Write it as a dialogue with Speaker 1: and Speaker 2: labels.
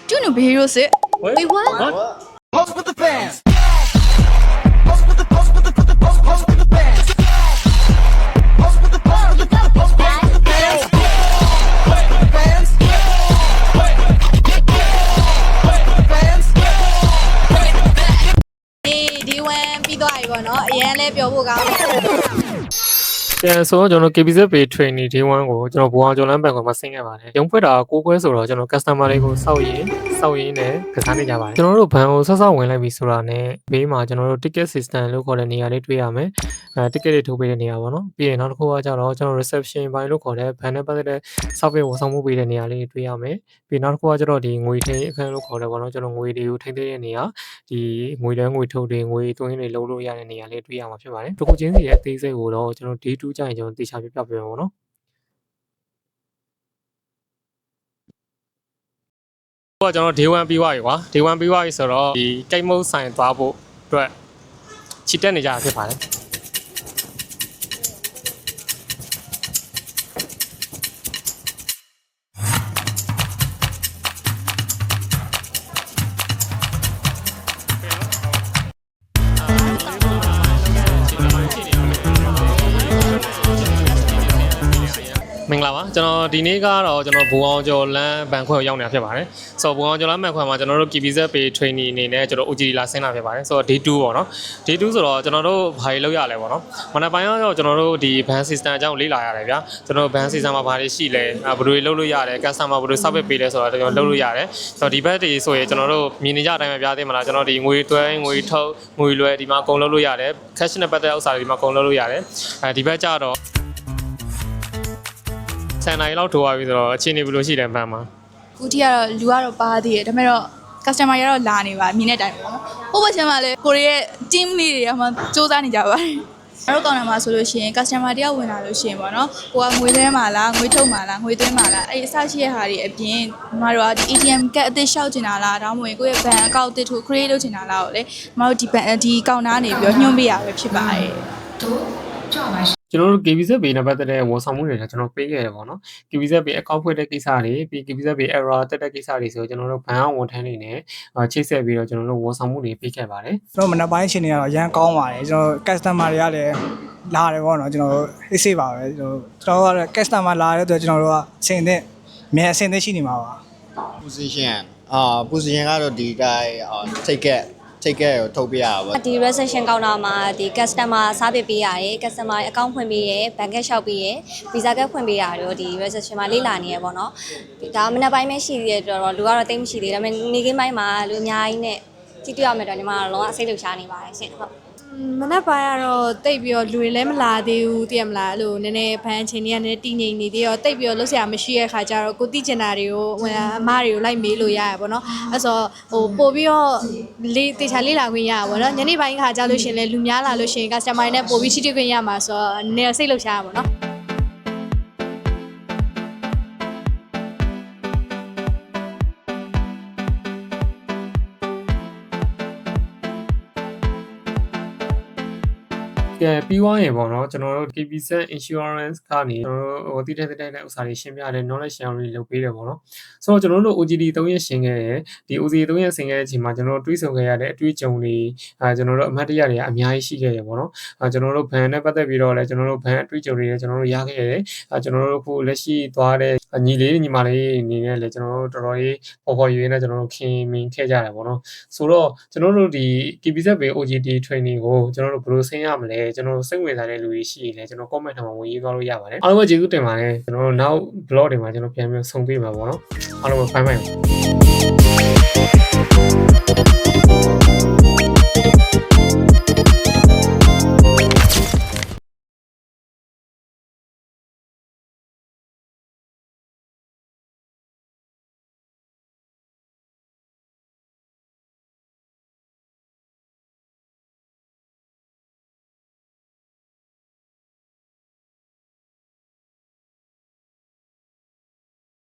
Speaker 1: Do you know heroes it? Wait, what?
Speaker 2: Pose with the fans.
Speaker 1: Hey, do you want to go? I know. Yeah, let's go.
Speaker 3: ပြန်ဆိုတော့ကျွန်တော် KBZ Pay Training Day 1ကိုကျွန်တော်ဘူအောင်ကျော်လမ်းဘက်မှာဆင်းခဲ့ပါတယ်။ရုံးဖွင့်တာ6ခွဲဆိုတော့ကျွန်တော် customer တွေကိုစောက်ရင်းနဲ့ကစားနေကြပါတယ်။ကျွန်တော်တို့ဘဏ်ကိုဆော့ဝင်လိုက်ပြီဆိုတာနဲ့ဘေးမှာကျွန်တော်တို့ ticket system လို့ခေါ်တဲ့နေရာလေးတွေ့ရမယ်။ticket တွေထုတ်ပေးတဲ့နေရာပေါ့နော်။ပြီးရင်နောက်တစ်ခုကကျတော့ကျွန်တော် reception ဘိုင်းလို့ခေါ်တဲ့ဘဏ်နဲ့ပတ်သက်တဲ့ service ဝန်ဆောင်မှုပေးတဲ့နေရာလေးတွေ့ရမယ်။ပြီးနောက်တစ်ခုကကျတော့ဒီငွေထိန်းအခန်းလို့ခေါ်တယ်ပေါ့နော်။ကျွန်တော်ငွေတွေကိုထိန်းသိမ်းတဲ့နေရာဒီငွေတန်းငွေထုတ်တွေငွေသွင်းတွေလုံးလို့ရတဲ့နေရာလေးတွေ့ရမှာဖြစ်ပါတယ်။တစ်ခုချင်းစီရဲ့အသေးစိတ်ကိုတော့ကျွန်တော် day 2ကျရင်ကျွန်တော်တေချာပြပြပေးပါမယ်နော်ဟိုကကျွန်တော် day 1ပြီးသွားပြီကွာ day 1ပြီးသွားပြီဆိုတော့ဒီကိတ်မုတ်ဆိုင်သွားဖို့အတွက်ချစ်တက်နေကြတာဖြစ်ပါတယ်မင်္ဂလာပါကျွန်တော်ဒီနေ့ကတော့ကျွန်တော်ဘူအောင်ကျော်လမ်းဘန်ခွဲကိုရောက်နေတာဖြစ်ပါတယ်ဆိုတော့ဘူအောင်ကျော်လမ်းဘန်ခွဲမှာကျွန်တော်တို့ KBZ Pay Training အနေနဲ့ကျွန်တော် OGD လာဆင်းတာဖြစ်ပါတယ်ဆိုတော့ day 2ပေါ့နော် day 2ဆိုတော့ကျွန်တော်တို့ဘာတွေလုပ်ရလဲပေါ့နော်မနက်ပိုင်းကတော့ကျွန်တော်တို့ဒီ ban system အကြောင်းလေ့လာရတယ်ဗျာကျွန်တော် ban system မှာဘာတွေရှိလဲဘယ်လိုလုပ်လို့ရတယ် customer ဘယ်လို service ပေးလဲဆိုတော့ကျွန်တော်လုပ်လို့ရတယ်ဆိုတော့ဒီဘက်တွေဆိုရင်ကျွန်တော်တို့မြင်နေကြအတိုင်းပဲပြသေးမလားကျွန်တော်ဒီငွေသွင်းငွေထုတ်ငွေလွှဲဒီမှာအကုန်လုပ်လို့ရတယ် cash နဲ့ပတ်သက်တဲ့ဥစ္စာတွေဒီမှာအကုန်လုပ်လို့ရတယ်ဒီဘက်ကျတော့ဆန်နိုင်လောက်ထိုးသွားပြီဆိုတော့အခြေအနေဘယ်လိုရှိလဲဘန်မှာ
Speaker 1: ခုထိကတော့လူကတော့ပါသေးတယ်ဒါပေမဲ့တော့ customer ရတော့လာနေပါမြင်တဲ့အတိုင်းပေါ့နော်ဟိုဘက်ချမ်းမှာလည်းကိုရီးရဲ့ team လေးတွေကမှစူးစမ်းနေကြပါတယ်ကျွန်တော်ကောင်တာမှာဆိုလို့ရှိရင် customer တယောက်ဝင်လာလို့ရှိရင်ပေါ့နော်ကိုကငွေသွင်းမှာလားငွေထုတ်မှာလားငွေသွင်းမှာလားအဲ့အစရှိတဲ့ဟာတွေအပြင်မတို့ကဒီ ATM ကတ်အသစ်လျှောက်ချင်တာလားဒါမှမဟုတ်ကိုယ့်ရဲ့ bank account အသစ်ထိုး create လုပ်ချင်တာလားကိုလေမတို့ဒီကောင်တာနေပြီးတော့ညွှန်ပေးရပဲဖြစ်ပါတယ်
Speaker 3: ကျွန်တော်တို့ KBZ Pay နဲ့ပတ်သက်တဲ့ဝန်ဆောင်မှုတွေကကျွန်တော်ပေးခဲ့တယ်ပေါ့နော် KBZ Pay account ဖွင့်တဲ့ကိစ္စတွေပြီး KBZ Pay error တက်တဲ့ကိစ္စတွေဆိုကျွန်တော်တို့ဘဏ်အောင်ဝန်ထမ်းတွေနဲ့ချိတ်ဆက်ပြီးတော့ကျွန်တော်တို့ဝန်ဆောင်မှုတွေပေးခဲ့ပါတယ်
Speaker 4: ကျွန်တော်မနက်ပိုင်းအချိန်တွေကတော့အရန်ကောင်းပါတယ်ကျွန်တော် customer တွေကလည်းလာတယ်ပေါ့နော်ကျွန်တော်အေးဆေးပါပဲကျွန်တော်ကတော့ customer လာတဲ့အတွက်ကျွန်တော်တို့ကအဆင်သင့်မြန်အဆင်သင့်ရှိနေမှာပါ
Speaker 5: position position ကတော့ဒီတိုင်းticket ကိုထုတ်ပြရပါ
Speaker 6: ဒီ reception counter မှာဒီ customer service ပေးရတယ် customer account ဖွင့်ပေးရယ် bank လျှောက်ပေးရယ် visa ကဖွင့်ပေးရတယ်ဒီ reception မှာလေ့လာနေရပေါ့နော်ဒါမနက်ပိုင်းပဲရှိသေးတယ်တော့လူကတော့တိတ်မရှိသေးဒါပေမဲ့နေ့ခင်းပိုင်းမှာလူအများကြီးနဲ့ကြည့်တွေ့ရမယ်တော့ညီမကတော့လုံးဝအစိတ်လှုပ်ရှားနေပါတယ်ရှင်ဟုတ်
Speaker 1: မနက်ပိုင်းကတော့တိတ်ပြီးတော့လူတွေလည်းမလာသေးဘူးသိရမလားအဲ့လိုနည်းနည်းဖန်ချင်းတွေကလည်းတည်ငြိမ်နေသေးတော့တိတ်ပြီးတော့လုပ်စရာမရှိတဲ့ခါကျတော့ကိုတိကျင်တာတွေကိုအမတွေကိုလိုက်မေးလို့ရရပါတော့အဲ့ဆိုပို့ပြီးတော့တေချာလေးလာခွင့်ရပါဘောနော်ညနေပိုင်းခါကျလို့ရှင်လဲလူများလာလို့ရှင် customer တွေနဲ့ပို့ပြီးရှိတွေ့ခွင့်ရမှာဆိုတော့နည်းစိတ်လှုပ်ရှားရပါတော့
Speaker 3: ကဲပြီးသွားရင်ပေါ့နော်ကျွန်တော်တို့ KBZ Insurance ကနေကျွန်တော်တို့တည်တဲ့ဥစ္စာတွေရှင်းပြတယ် knowledge sharing တွေလုပ်ပေးတယ်ပေါ့နော်ဆိုတော့ကျွန်တော်တို့ OGD 3ရက်ရှင်းခဲ့တယ်ဒီ OGD 3ရက်ရှင်းခဲ့တဲ့အချိန်မှာကျွန်တော်တို့တွေးဆုံခဲ့ရတဲ့အတွေ့အကြုံတွေကျွန်တော်တို့အမှတ်တရတွေအများကြီးရှိခဲ့တယ်ပေါ့နော်ကျွန်တော်တို့ဘဏ်နဲ့ပတ်သက်ပြီးတော့လည်းကျွန်တော်တို့ဘဏ်အတွေ့အကြုံတွေလည်းကျွန်တော်တို့ရခဲ့ရတယ်ကျွန်တော်တို့ခုလက်ရှိသွားတဲ့ညီလေးညီမလေးအနေနဲ့လည်းကျွန်တော်တို့တော်တော်လေးပေါ်ရွေးနေကျွန်တော်တို့ခင်မင်ခဲ့ကြတယ်ပေါ့နော်ဆိုတော့ကျွန်တော်တို့ဒီ KBZ Pay OGD training ကိုကျွန်တော်တို့ဘယ်လိုဆင်းရမလဲကျွန်တော်စိတ်ဝင်စားတဲ့လူတွေရှိရင်လည်းကျွန်တော် comment ထဲမှာဝင်ရေးသွားလို့ရပါတယ်အားလုံးပဲကျေးဇူးတင်ပါတယ်ကျွန်တော်တို့နောက် blog တွေမှာကျွန်တော်ပြန်ပြီးဆုံတွေ့မှာပေါ့နော်အားလုံးပဲ bye bye